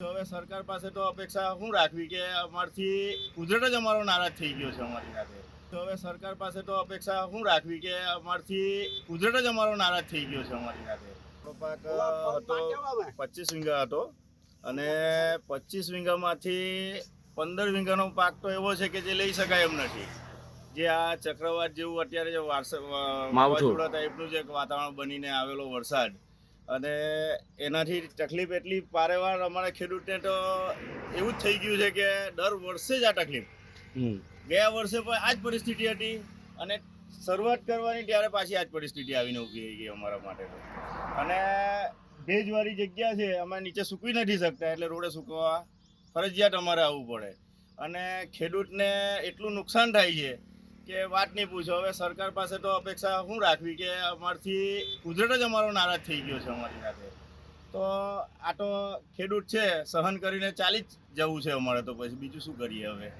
હવે સરકાર પાસે તો અપેક્ષા શું રાખવી કે અમારથી કુદરત જ અમારો નારાજ થઈ ગયો છે અમારી સાથે. તો હવે સરકાર પાસે તો અપેક્ષા શું રાખવી કે અમારથી કુદરત જ અમારો નારાજ થઈ ગયો છે અમારી સાથે. પાક હતો 25 વીઘા હતો અને 25 વીઘામાંથી 15 વીઘાનો પાક તો એવો છે કે જે લઈ શકાય એમ નથી. જે આ ચક્રવાત જેવું અત્યારે જે વાવાઝોડા ટાઈપનું જે વાતાવરણ બનીને આવેલો વરસાદ અને એનાથી તકલીફ એટલી પારેવાર અમારા ખેડૂતને તો એવું જ થઈ ગયું છે કે દર વર્ષે જ આ તકલીફ. ગયા વર્ષે પણ આ જ પરિસ્થિતિ હતી અને શરૂઆત કરવાની ત્યારે પાછી આ જ પરિસ્થિતિ આવીને ઊભી થઈ ગઈ અમારા માટે તો. અને ભેજવાળી જગ્યા છે, અમે નીચે સૂકવી નથી શકતા એટલે રોડે સૂકવવા ફરજિયાત અમારે આવવું પડે અને ખેડૂતને એટલું નુકસાન થાય છે કે વાત નહીં પૂછો. હવે સરકાર પાસે તો અપેક્ષા શું રાખવી કે અમારથી કુદરત જ અમારો નારાજ થઈ ગયો છે અમારી સાથે. તો આ તો ખેડૂત છે, સહન કરીને ચાલી જ જવું છે અમારે, તો પછી બીજું શું કરીએ હવે.